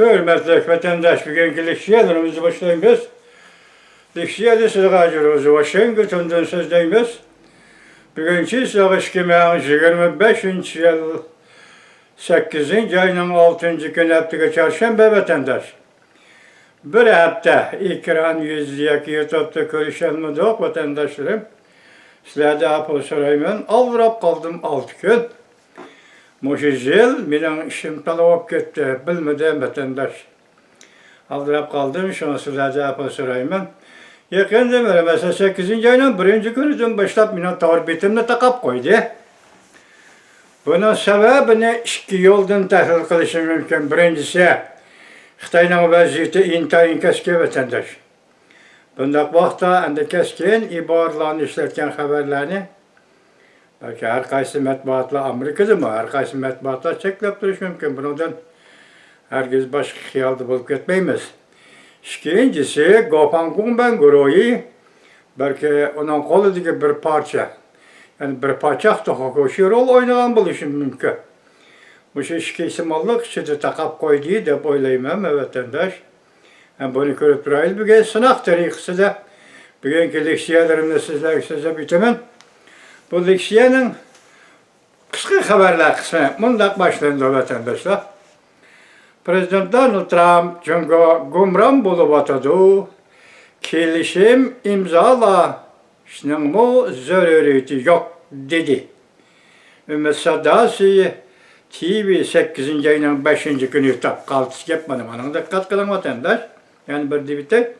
Hürmetli vatandaş, bugünkü leksiyalarımızı başlayınız. Leksiyada sırğacırımızı Washington'dan sözdeyimiz. Bugünkü sığış kimeğin 25. yıl 8. ayının 6. günü haftaga çarşamba vatandaş. Bir hafta ekran yüzlüyeki YouTube'da görüşenmedik vatandaşlarım. Sizlerde apı sorayım. Avrap kaldım 6 gün. Moşu yıl benim işim talap gitti, bilmeden vatandaş. Aldırıp kaldım, şunu sizlerde apı sorayım. Yakın demir, mesela 8. ayının 1. günüden başlayıp benim tavır bitimini takap koydu. Bunun sebebini iki yoldan tahlil kılışım mümkün. Birincisi, Xitay'ın vaziyeti intayin keski vatandaş. Bundak vaxtda indi keskin ibarlarını işlerken haberlerini belki her kaysi metbuatla Amerika'da mı? Her kaysi metbuatla çeklep duruş mümkün. Bundan herkes başka xiyalda bulup gitmeyimiz. İkincisi, Gopangunban Guroyi belki onun koludaki bir parça. Yani bir parça da hoşu rol oynayan buluşum mümkün. Bu şey ikimallık içinde takap koyduğu da oylayayım vatandaş. Yani bunu görüp durayız. Bugün sınav tarihisi de bugünkü leksiyelerimde size bitimin. Bu leksiyenin kısa haberler kısmı. Bundan başlayın vatandaşlar. Prezident Donald Trump çünkü gumram bulup atadı. Kelişim imzala. Şunun mu zaruriyeti yok dedi. Ümmet Saddasi TV 8. ayının 5. günü kaltısı yapmadım. Anın dikkat kılın vatandaş. Yani bir dibite.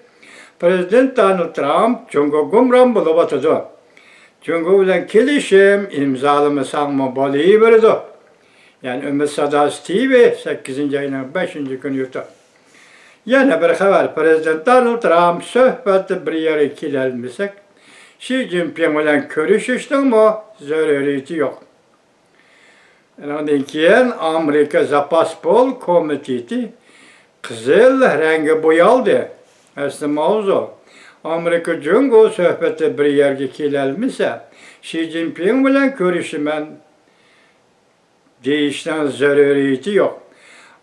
Prezident Donald Trump çünkü gumram bulup atadı. Çünkü bilen kelişim imzalımı sanma balığı verdi. Yani Ümmet Saddasi TV 8. ayının 5. günü yutar. Yine bir haber. Prezident Donald Trump söhbeti bir yere kilelmişsek Xi Jinping bilen görüşüştün mü? Zaruriyeti yok. Ondan keyin Amerika Zapaspol Komiteti kızıl rengi boyaldı. Aslında mavzu. Amerika Cungo söhbeti bir yerge kelelmişse Xi Jinping bilen görüşümen değişten zaruriyeti yok.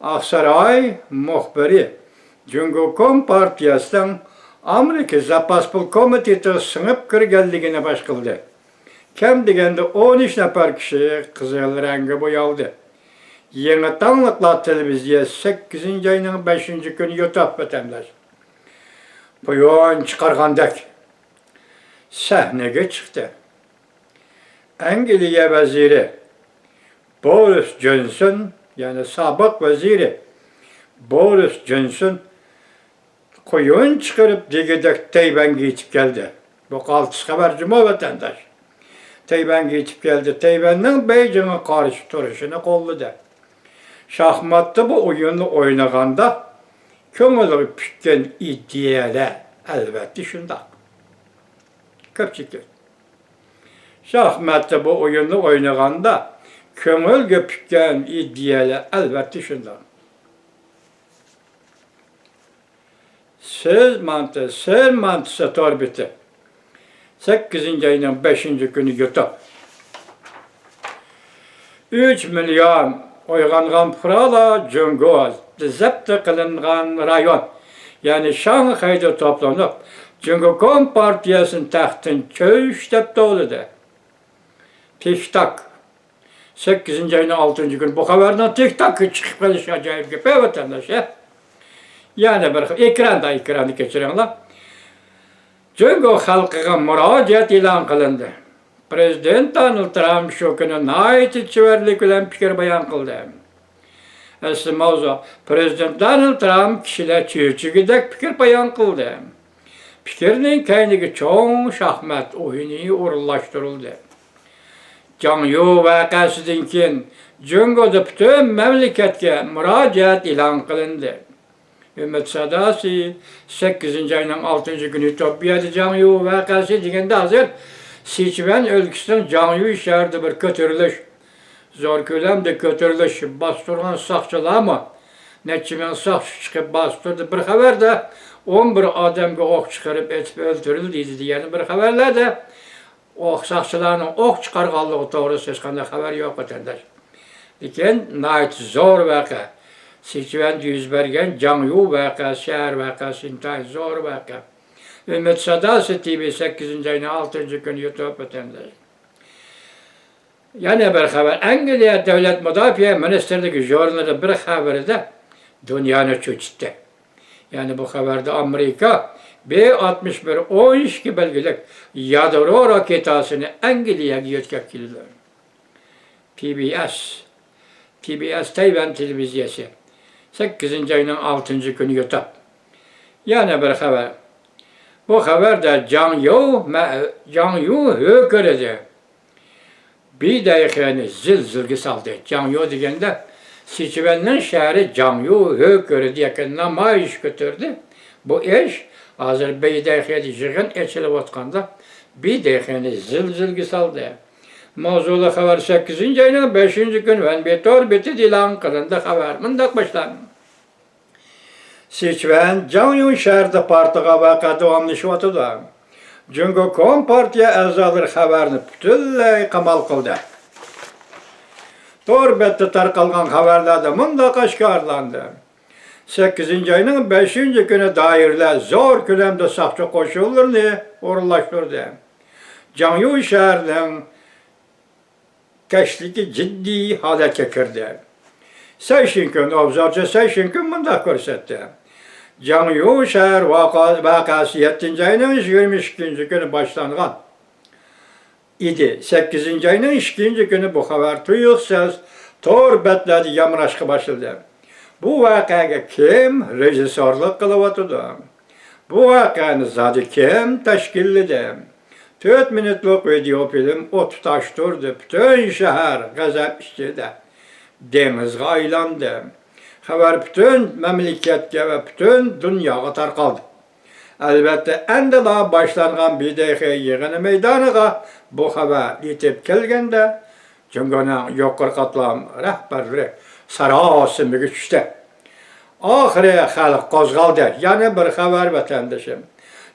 Aksaray muhbiri Cungo Partiyası'ndan Amerika Zapaspol Komiteti sınıp kirgelligini baş kıldı. Kem degende 13 nefer kişi kızıl rengi boyaldı. Yeni tanlıklar televizyon 8. ayının 5. günü YouTube vatandaş. Bu yoğun çıkargandak sahneye çıktı. İngilizce veziri Boris Johnson, yani sabık veziri Boris Johnson koyun çıkarıp digedek Tayvan'a geçip geldi. Bu kaltısı haber cuma vatandaş. Tayvan'a geçip geldi. Tayvan'ın Beijing'e karşı duruşunu kolladı. Şahmatta bu oyunu oynaganda köngülü pükken iddiyalar elbette şunda. Köpçükler. Şahmatta bu oyunu oynaganda köngülü pükken iddiyalar elbette şunda. Söz mantısı torbiti. 8. ayının 5. günü yutup 3 milyon oygangan pırala Cungo zepte kılıngan rayon. Yani Şanghay'da toplanıp Cungo Partiyası'nın tahtın çöğüştep doludu. TikTok 8. ayının 6. günü bu haberden TikTok'ı çıkıp geliş acayip gibi vatandaş ya. Yani bir ekranı geçirenler. Cungo halkıga müracaat ilan kılındı. Prezident Donald Trump şu günü nait içiverlik bilen fikir bayan kıldı. Aslı mavzu, Prezident Donald Trump kişiler çiğçigidek fikir bayan kıldı. Fikirinin kendisi çoğun şahmat oyunu uğurlaştırıldı. Cangyu vakasıdan keyin Cungo'da bütün memleketke müracaat ilan kılındı. Ümmet Saddasi 8. ayının 6. günü Topya'da Cangyu vakası degende hazır Siçmen ülkesinden Cangyu şehirde bir kötürülüş, zor kölemde kötürülüş bastırgan sakçılar mı? Neçimen sakçı çıkıp bastırdı. Bir haberde 11 adamga ok çıkarıp etip öldürüldü yani bir haberlerde ok sakçılarının ok çıkarganlığı doğru söz kanında haber yok vatandaş. Lakin nait zor vaka. Sichuanda yuz bergan Jangyu vakası, şehir vakası intayin zor vaka. Ümit Sadası TV 8. ayının 6. günü YouTube vatandaşı. Yana bir haber, Angliya Devlet Müdafiye Ministerliği jurnalda bir haberi de dünyanı çöçtü. Yani bu haberde Amerika B-61-12 belgelik yadro raketasını Angliya'ya yetkililer. PBS Tayvan televizyası 8. ayının 6. günü YouTube. Yani bir haber. Bu haberde Jangyu hököredi. Bir dakikani zilzilgi saldı. Jangyu degende Sichuan'ın şehri Jangyu hököredi yakın namayış götürdü. Bu iş hazır bir dakikada yığın içilip otkanda bir dakikani zilzilgi saldı. Mavzulu haber 8. ayının 5. günü ve betor biti dilan kılındı haber. Mındak başlandı. Sichuan, Jangyu şehirde partiga vaka davamlaşıvatıdı. Çünkü Kompartiya azalar haberini bütünley qamal qildi. Torbette tarqalgan haberlerde mundaq aşkarlandı. 8. ayının 5. günü dairler zor kölemde saqçı qoşullarını orunlaştırdı. Jangyu şehirinin keşliki ciddi halatga kirdi. Seyşinkün, obzorchi Seyşinkün mundaq ko'rsatdi. Jangyu şehir vakası 7. ayının 22. günü başlangan idi. 8. ayının 2. günü bu haber tuyuqsuz tor betlerde yamraşqa başladı. Bu vakaga kim rejissorlik qilyapti? Bu vakani zadi kim tashkilladi? 4 minutlik video film o'tib tashtirdi. Bütün shahar g'azab ichida dengizga aylandi. Haber bütün memleketke ve bütün dünyaya tarqaldı. Elbette endi daha başlangan bir dakika yığını meydanıga bu haber yetip kelgende Cumhuriyet'in yukarı katlam rehberleri sarasımı güçtü. Ahire halk kozgaldı. Yani bir haber vatandaşım.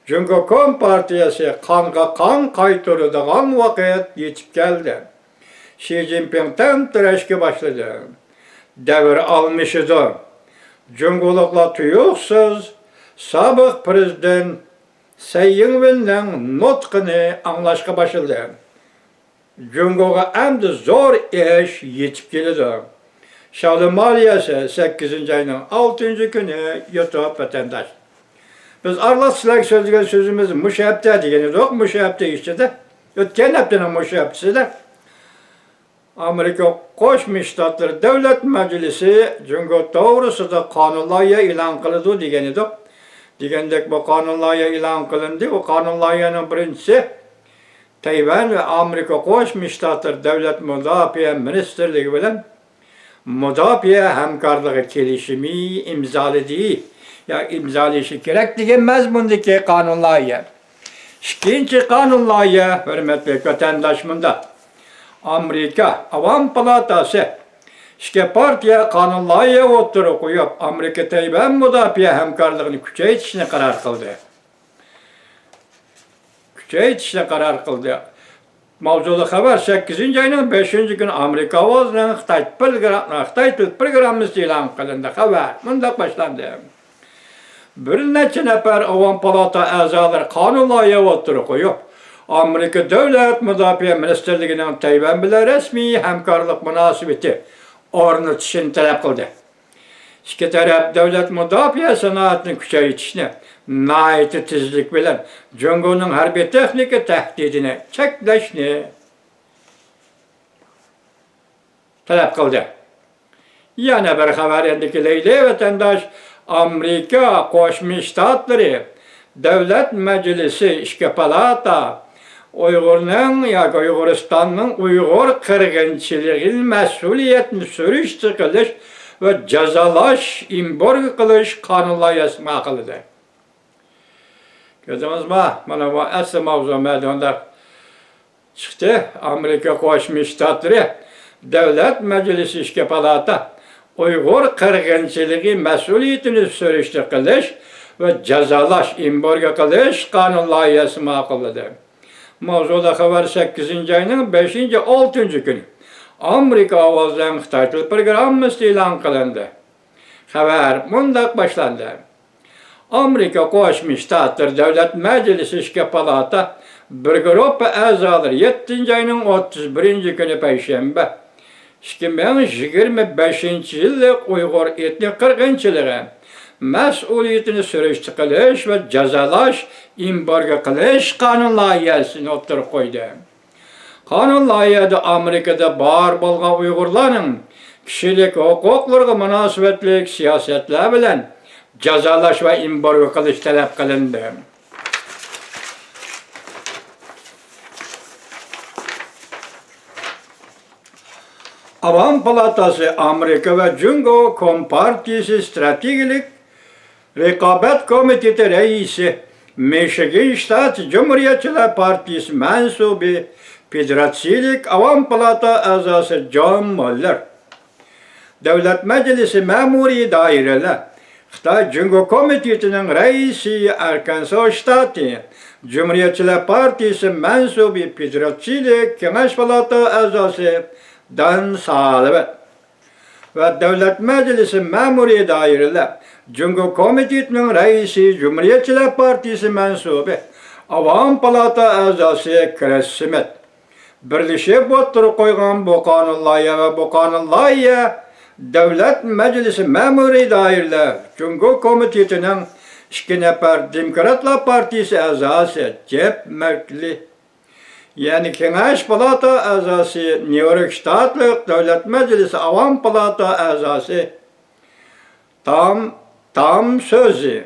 Çünkü Kompartiyası kanga kan kaytırıdığan vakit yetip geldi. Xi Jinping'den tıraşki başladı. Devir almışıdır. Cumhuriyet'la tuyuqsuz sabık prezident Sayınvin'den nutqını anlaşqa başladı. Cumhuriyet'e endi zor iş yetip geldi. Şalı maliyesi 8. ayının 6. günü YouTube vatandaş. Biz arlatçılar sözlüğün sözümüz müşahapte degeni yok, müşahapte işte de. Ötken haftanın müşahaptesi de Amerika Qo'shma Shtatlar Davlat Majlisi Cumhuriyet to'g'risida qonun loyiha e'lon qildi degan edi. Degandek bu qonun loyiha e'lon qilindi. O qonun loyihaning birinchisi Tayvan ve Amerika Qo'shma Shtatlar Davlat Mudofaa Ministerligi bilan mudofaa hamkorligi kelishimi imzoladi. Ya imzolashi kerak degan mazmundagi qonun loyiha. Ikkinchi qonun loyiha hurmatli vatandosh bunda Amerika Avam Palatası işte partiya qonun loyiha o'ttirib qo'yib Amerika Tayvan mudofaa hamkorligini kuchaytirishni qaror qildi. Mavzulu haber 8. ayının 5. günü Amerika ovozinin Xitoy til programmasi e'lon qilindi. Haber mundaq başlandı. Bir necha nafar Avam Palata a'zolari qonun loyiha o'ttirib qo'yib Amerika Devlet Müdafiye Ministerligi'nin Tayvan bilan resmi hamkorlik munosabati o'rnatishini talab qildi. İki taraf devlet müdafiye sanatini kuchaytirishni nihoyatda tezlik bilan Cumhuriyet'in harbiy texnika tahdidini cheklashni talab qildi. Yana bir xabar endikilaydi vatandosh Amerika Qo'shma Shtatlari Davlat Majlisi ishki palata Uyg'uristonning Uyg'ur qirg'inchiligining mas'uliyatini surishtir qilish va jazolash, embargo qilish qonun loyihasi ma'qulidi. Ko'rdingizmi? Mana bu asli mavzu maydonda chiqdi. Amerika Qo'shma Shtatlari Davlat Majlisi ishki palata Uyg'ur qirg'inchiligi mas'uliyatini surishtir qilish va jazolash, embargo qilish qonun loyihasi ma'qulidi. Mavzuda xabar 8. ayının 5. 6. günü Amerika ovozdan Xitoy til programmasi e'lon qilindi. Haber mundaq başlandı. Amerika Qo'shma Shtatlar Davlat Majlisi ishki palata bir gruppa a'zolari 7-oyning 31-kuni payshanba 2025-yillik Uyg'ur etnik qirg'inchiligi mas'uliyatini surishti qilish va jazolash, embargo qilish qonun loyihasini o'tirib qo'ydi. Qonun loyihasida Amerikada bor bo'lgan Uyg'urlarning kishilik huquqlariga munosabatli siyosatlar bilan jazolash va embargo qilish talab qilindi. Avam Palatası Amerika ve Jungo Kompartiyası Stratejik Rekabet Komiteti Reisi Michigan Ştat Cumhuriyetçiler Partisi mensubu Federasyonlik Avam Palata azası John Mueller, Devlet Meclisi Memuri Daireler, Xitay Jungo Komiteti'nin reisi Arkansas Ştatı Cumhuriyetçiler Partisi mensubu Federasyonlik Kengaş Palata azası Dan Salibet ve Devlet Meclisi Memuri Daireler Jungo Komiteti'nin reisi Cumhuriyetçiler Partisi mensubu Avam Palata azası Chris Smith birleşip oturup koygan bu kanun loyiha ve bu kanun loyiha Devlet Meclisi Memuri Daireler Jungo Komiteti'nin 2 nefer Demokratlar Partisi azası Jeff Merkley yani Kengaş Palata azası New York Ştatlık Devlet Meclisi Avam Palata azası tam sözü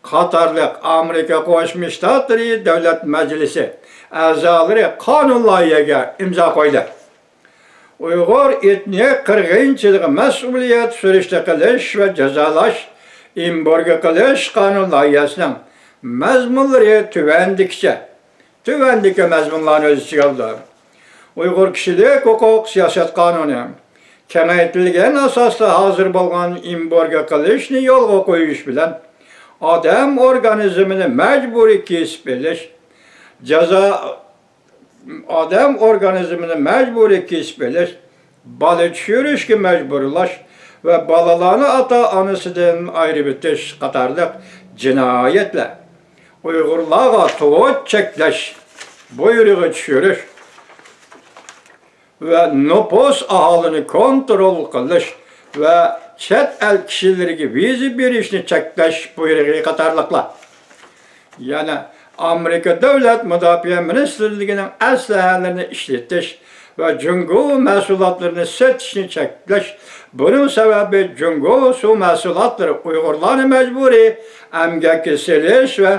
Katarlık Amerika Qo'shma Shtatları Devlet Meclisi azaları kanun loyihaga imzo qo'ydi. Uyg'ur etnik qirg'inchiligi mas'uliyat surishti qilish va jazolash, embargo qilish kanun loyihasining mazmunlari tuvandiki mazmunlarni o'z ichiga oldi. Uyg'ur kishilik huquq siyosat qonuni kengaytirilgan asosda hozir bo'lgan embargo qilishni yo'lga qo'yish bilan odam organizmini majburiy kesib olish, odam organizmini majburiy kesib olish, bola tushirishga majburlash va bolalarni ota-onasidan ayirib o'tish qatorliq jinoyatlar, Uyg'urlarga tug'ut cheklash, buyrug'i tushirish ve nüfus ahalini kontrol qilish ve chet el kishilariga viza berishni cheklash buyrugi qatorliqlar. Yani Amerika Davlat Mudofaa Ministrligining aslahalarini ishlatish ve Jungo mahsulotlarini sotishni cheklash. Buning sababi Jungo suv mahsulotlari Uyg'urlarni majburiy emgakka selish ve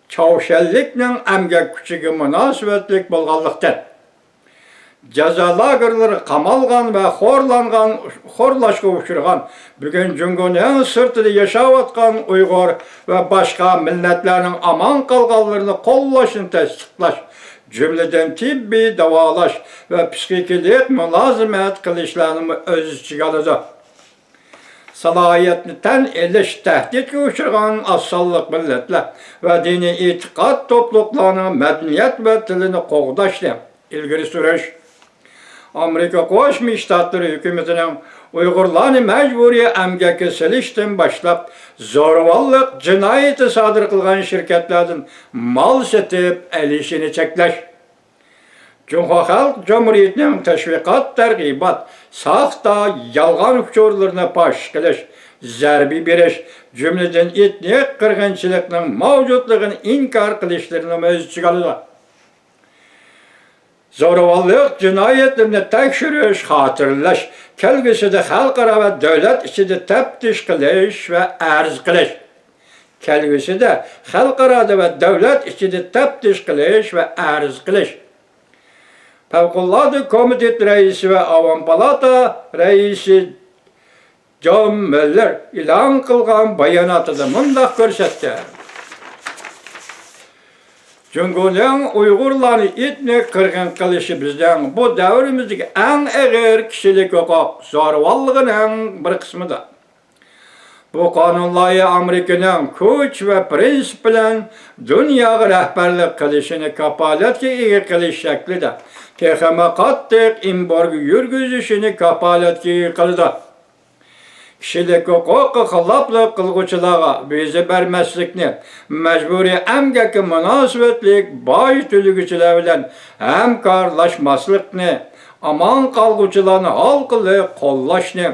chavshanlikning emgak kuchiga munosabatlik bo'lganlikdan. Jazo lagerlari qamalgan ve xorlashga uchragan, bugun Jungoning sirtida yashayotgan Uyg'ur ve başka milletlerinin aman qolganlarini qo'llashni tasdiqlash, jumladan tibbiy davolash ve psixikalik mulozimat qilishlarni o'z ichiga oladi. Salohiyatni tan elish, tahdidga uchragan asonliq millatlar ve diniy e'tiqod to'pliqlarining madaniyat ve tilini qo'g'dashni ilgari surish. Amerika Qo'shma Shtatlari hukumatining Uyg'urlarni majburiy emgakka solishdan boshlab zo'ravonlik jinoyati sodir qilgan shirkatlardan mal sotib olishini cheklash. Cumhur Xalq Cumhuriyetining tashviqot targ'ibot, soxta, yolg'on uchurlarni fosh qilish, zarba berish, jumladan etnik qirg'inchilikning mavjudligini inkor qilishlarini o'z ichiga oladi. Zo'ravonlik jinoyatlarini tekshirish, xotirlash, kelgusida xalqaro va davlat ichida taftish qilish va arz qilish. Kelgusida xalqaro va davlat ichida taftish qilish va arz qilish. Favqulodda komitet raisi va Avam Palata raisi John Mueller e'lon qilgan bayonotida mundaq ko'rsatdi. Jungoning Uyg'urlarni etnik qirg'in qilishi bizning bu davrimizdagi eng og'ir kishilik huquq zo'ravonligining bir qismidir. Bu qonun loyiha Amerikaning kuch va prinsip bilan dunyoga rahbarlik qilishini kapolatga ega qilish shaklida texnik qattiq embargo yurgizishini kapolatga ega qildi. kishilik huquqi xiloflik qilg'uvchilarga viza bermaslikni, majburiy emgakka munosabatlik boy to'laguvchilar bilan hamkorlashmaslikni, aman qolg'uvchilarni orqali qo'llashni,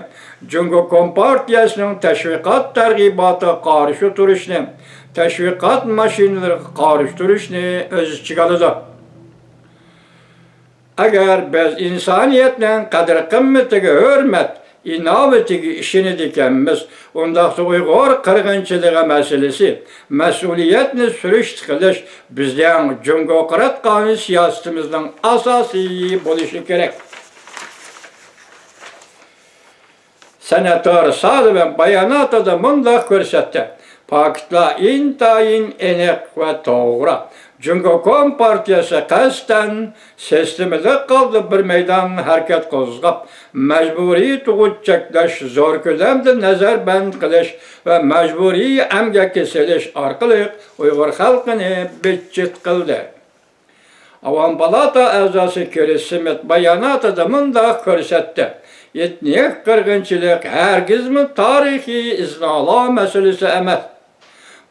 Jungo Kompartiyasining tashviqot targ'iboti qarshi turishni, tashviqot mashinalariga qarshi turishni o'z ichiga oladi. Agar biz insoniyatning qadr-qimmatiga hurmat, inovatiga ishonadiganmiz, unda Uyg'ur qirg'inchiligi masalasi, mas'uliyatni surish qilish bizning jumgoqirat qonun siyosatimizning asosiy bo'lishi kerak. Senator Sullivan bayonotida bunday ko'rsatdi. Faktlar intayin aniq va to'g'ri. Jungo Kompartiyasi qasddan sistemada qoldi bir maydon harakat qo'zg'ab, majburiy tug'ut cheklash, zo'r ko'lamda nazarband qilish va majburiy emgakka selish orqali Uyg'ur xalqini bitchit qildi. Avam palata a'zosi Chris Smith bayonotida bunday ko'rsatdi. Etnik qirg'inchilik hargizmi tarixiy iznolo masalasi emas.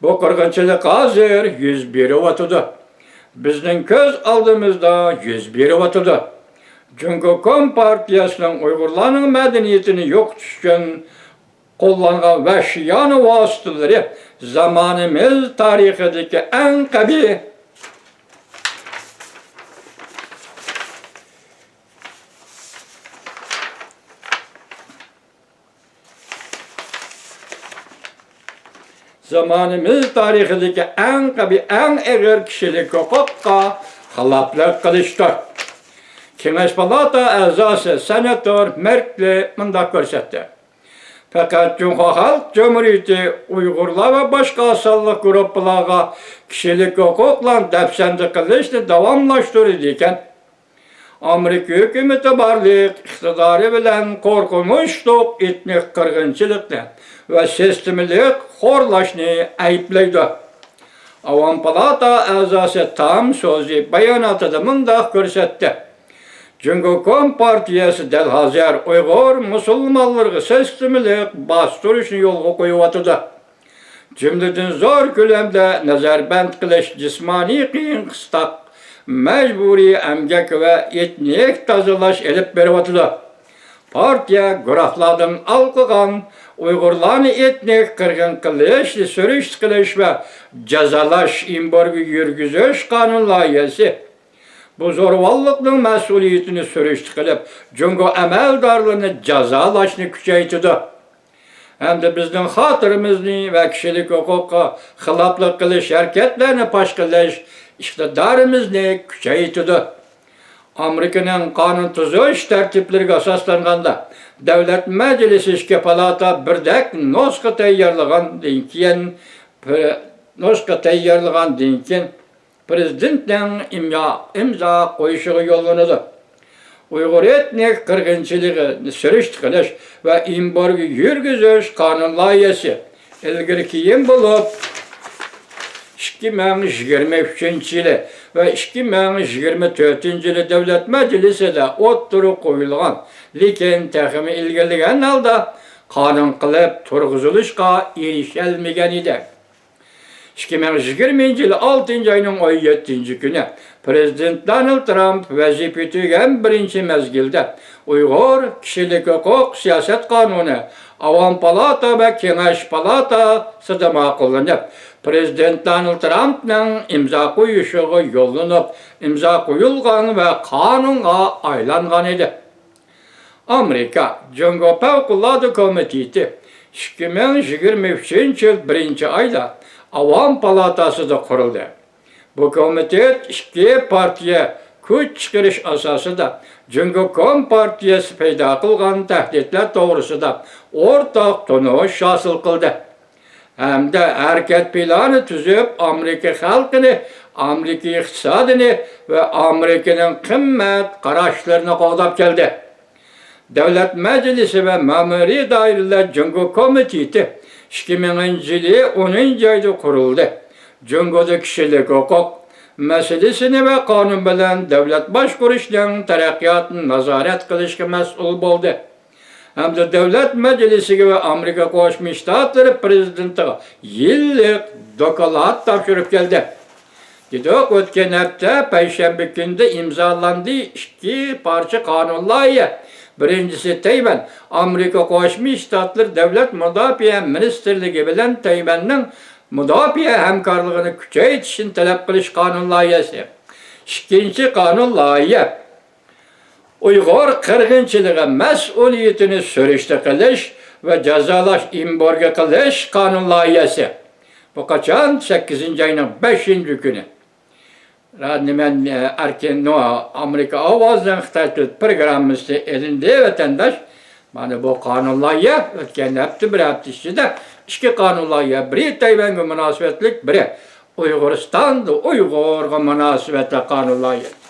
Bu qirg'inchilik hozir yuz beryapti. Bizning ko'z oldimizda yuz beryapti. Jungo Kompartiyasining Uyg'urlarning madaniyatini yo'qotish uchun qo'llangan vahshiyona vositalari zamonimiz tarixidagi eng qabih zamonimiz tarixidagi eng og'ir kishilik huquqqa xiloflik qilishdir. Kengash palata a'zosi senator Merkli bunday ko'rsatdi. Faqat Jungo Xalq Cumhuriyati Uyg'urlar va boshqa asonlik guruhlarga kishilik huquqlarni dafsanda qilishni davomlashtirdi ekan. Amerika hukumati barliq iqtidori bilan qo'rqinchli etnik qirg'inchilikni va sistemalik xo'rlashni ayblaydi. Avam palata a'zosi Tom so'zi bayonotida bunday ko'rsatdi. Jungo Kompartiyasi dal hozir Uyg'ur musulmonlarga sistemalik bostirishni yo'lga qo'yayotdi. Jumladan zo'r ko'lamda nazarband qilish, jismoniy qiyin-qistoq, majburiy emgak va etnik tozalash elib beryapti. Partiya guruhlardan alqıgan Uyg'urlarni etnik qirg'in qilish, surish qilish va jazolash embargo yurgizish qonun loyihasi bu zo'ravonlikning mas'uliyatini surish qilib, Jungo amaldorlarini jazolashni kuchaytirdi. Hamda bizning xotirimizni va kishilik huquqqa xiloflik qilish harakatlarini fosh qilish iqtidorimizni kuchaytirdi. Amerikaning qonun tuzish tartiblariga asoslanganda Davlat Majlisi ishki palata birdak nusxa tayyorlagandan keyin prezidentning imzo qo'yishiga yo'llanadi. Uyg'ur etnik qirg'inchiligini surish qilish va embargo yurgizish qonun loyihasi ilgari keyin bo'lib 2023-yili va 2024-yili Davlat Majlisida o'ttirib qo'yilgan, lekin taxmin ilgirlagan holda qonun qilib turg'izilishga erishalmagan edi. 2020-yil 6-oyning 7-kuni Prezident Donald Trump vazifa tugagan birinchi mezgilda Uyg'ur kishilik huquq siyosat qonuni Avam palata va Kengash palatasida ma'qullanib, Prezident Donald Trumpning imzo qo'yishiga yo'llanib, imzo qo'yilgan va qonunga aylangan edi. Amerika Jungo Favqulodda komiteti 2023-yil 1-oyda Avam palatasida qurildi. Bu komitet ikki partiya kuch chiqarish asosida Jungo Kompartiyasi paydo qilgan tahdidlar to'g'risida o'rtoq tushunish hosil qildi. Hamda harakat plani tuzib, Amerika xalqini, Amerika iqtisodini va Amerikaning qimmat qarashlarini qo'llab keldi. Davlat Majlisi va ma'muriy doiralar Jungo komiteti 2000-yili 10-oyda qurildi. Jungoda kishilik huquq masalasini va qonun bilan davlat boshqarishning taraqqiyotini nazorat qilishga mas'ul bo'ldi. hem de Devlet Meclisi ve Amerika Koşmuş Ştatları Prezidenti'ne yıllık dokalat tavşırıp geldi. Gidok ötken hafta Perşembe günde imzalandı iki parça kanunlar. Birincisi Tayvan, Amerika Koşmuş Ştatları Devlet Müdafiə Ministerliği bilen Tayvan'ın müdafiə hemkarlığını küçeytişin talep kılış kanun layihəsi. İkinci kanun layihə, Uyghur kırgınçılığı mesuliyetini sürüşte kılış ve cezalaş imborga kılış kanun layihəsi. Bu kaçan 8. ayının 5. günü. Radnimen erken Amerika Avazdan Xitay programımızda elinde vatandaş. Bana bu kanun layihə ötken hafta bir hafta içinde iki kanun layihə. Biri Tayvan'a münasebetlik, biri Uyguristan'da Uygur'a münasebetli kanun layihə.